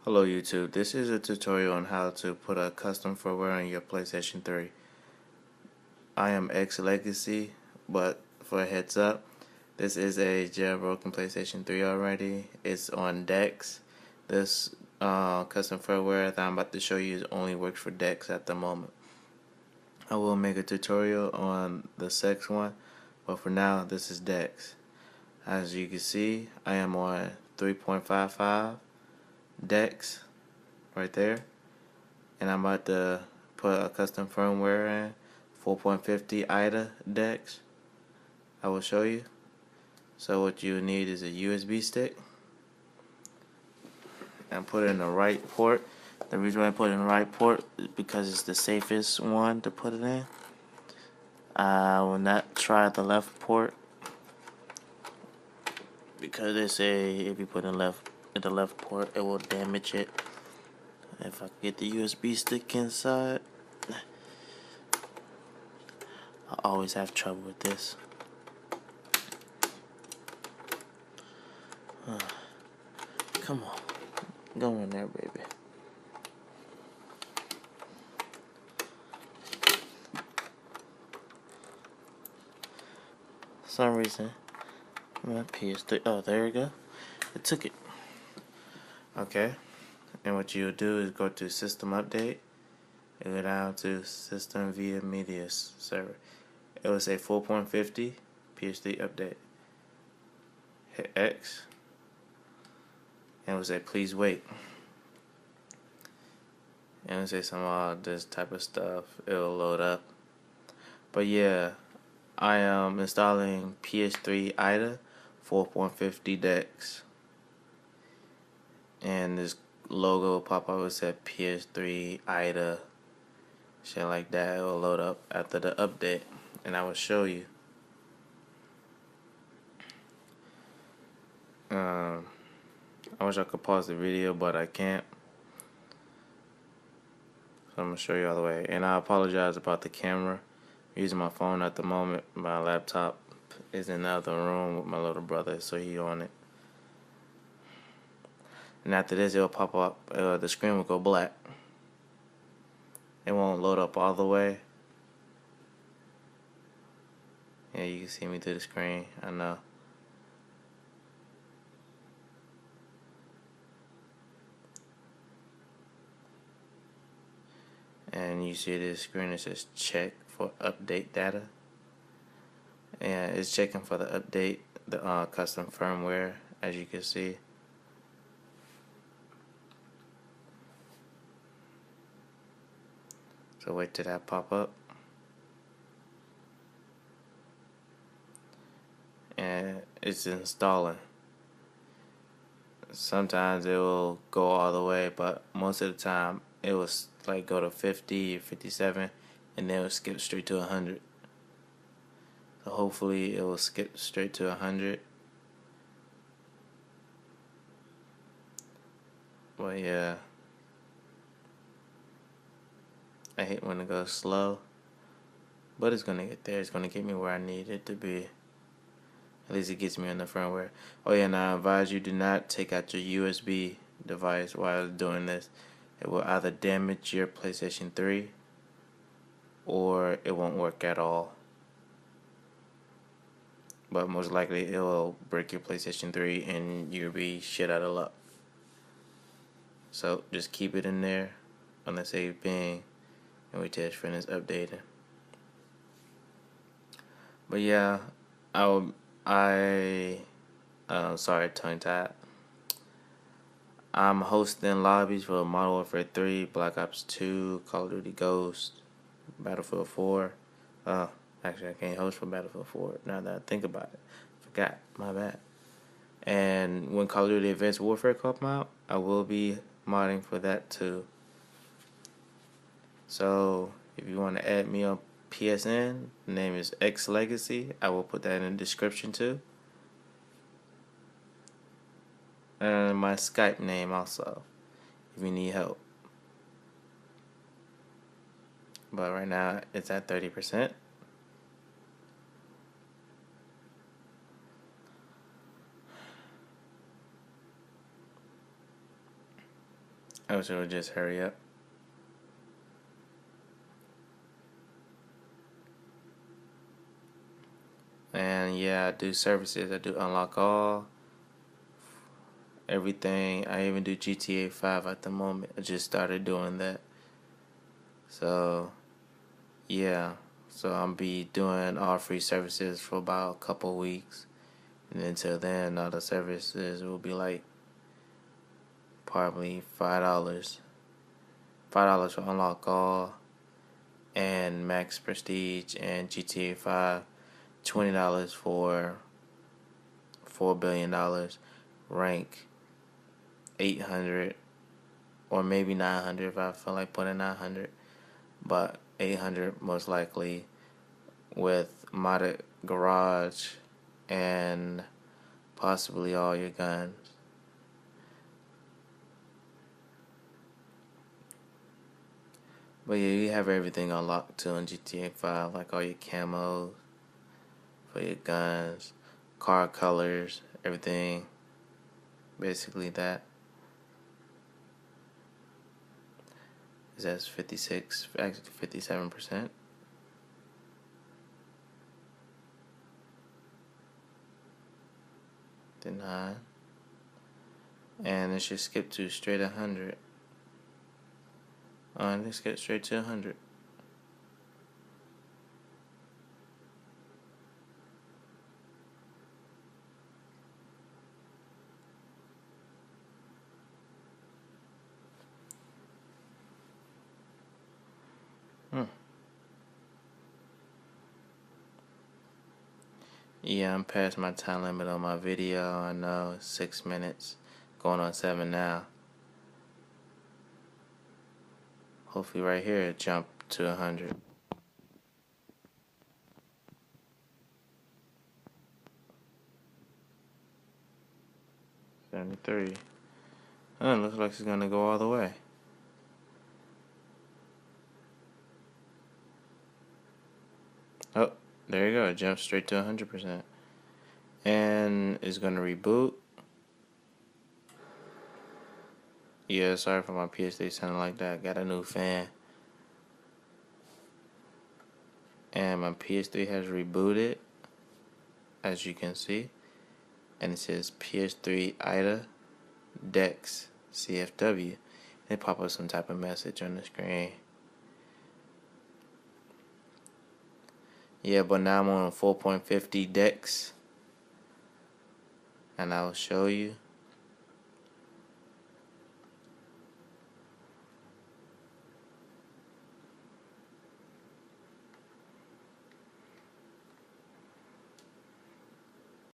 Hello YouTube, this is a tutorial on how to put a custom firmware on your PlayStation 3. I am X Legacy, but for a heads up, this is a jailbroken PlayStation 3 already. It's on DeX. This custom firmware that I'm about to show you only works for DeX at the moment. I will make a tutorial on the sex one, but for now this is DeX. As you can see, I am on 3.55 DeX right there, and I'm about to put a custom firmware in 4.50 IDA DeX. I will show you. So what you need is a USB stick, and put it in the right port. The reason why I put it in the right port is because it's the safest one to put it in. I will not try the left port because they say if you put in the left port, it will damage it. If I get the USB stick inside, I always have trouble with this. Come on, go in there, baby. For some reason, my Ps3. Oh, there we go. It took it. Okay, and what you'll do is go to System Update. And go down to System via Media Server. It will say 4.50 Ps3 Update. Hit X, and it will say please wait. And it will say some all this type of stuff. It will load up. But yeah, I am installing Ps3 IDA 4.50 DeX, and this logo will pop up. It said Ps3 IDA, shit like that. It will load up after the update, and I will show you. I wish I could pause the video, but I can't. So I'm going to show you all the way. And I apologize about the camera. I'm using my phone at the moment. My laptop is in the other room with my little brother, so he on it. And after this, it'll pop up. The screen will go black. It won't load up all the way. Yeah, you can see me through the screen. I know. And you see this screen that says check for update data. And it's checking for the update, the custom firmware, as you can see. So wait till that pop up. And it's installing. Sometimes it will go all the way, but most of the time it will like go to 50 or 57, and then it will skip straight to 100. So hopefully it will skip straight to 100. But yeah, I hate when it goes slow, but it's gonna get there. It's gonna get me where I need it to be. At least it gets me on the firmware. Oh yeah, and I advise you, do not take out your USB device while doing this. It will either damage your PlayStation 3 or it won't work at all. But most likely it will break your PlayStation 3 and you'll be shit out of luck. So just keep it in there on the save ping and wait till it's finished updating. But yeah, sorry, tongue tied. I'm hosting lobbies for Modern Warfare 3, Black Ops 2, Call of Duty Ghost, Battlefield 4. Actually, I can't host for Battlefield 4 now that I think about it. Forgot, my bad. And when Call of Duty Advanced Warfare come out, I will be modding for that too. So if you want to add me on PSN, the name is X Legacy. I will put that in the description too. And my Skype name also, if you need help. But right now it's at 30%. I wish it would just hurry up. And yeah, I do services. I do unlock all, everything. I even do GTA 5 at the moment. I just started doing that. So yeah, so I'll be doing all free services for about a couple weeks. And until then, all the services will be like probably $5. $5 for unlock all and max prestige and GTA 5. $20 for $4 billion. Rank 800 or maybe 900 if I feel like putting 900. But 800 most likely with modded garage and possibly all your guns. But yeah, you have everything unlocked too in GTA 5, like all your camos for your guns, car colors, everything. Basically that. That's 56, actually 57%. Deny. And it should skip to straight 100. And let's get straight to 100. Yeah, I'm past my time limit on my video. I know it's 6 minutes, going on 7 now. Hopefully right here it jump to 100. 73. Oh, it looks like it's gonna go all the way. Oh, there you go. It jumps straight to 100%. And it's gonna reboot. Yeah, sorry for my Ps3 sounding like that. Got a new fan. And my Ps3 has rebooted, as you can see. And it says Ps3 IDA Dex CFW. They pop up some type of message on the screen. Yeah, but now I'm on 4.50 Dex. And I'll show you.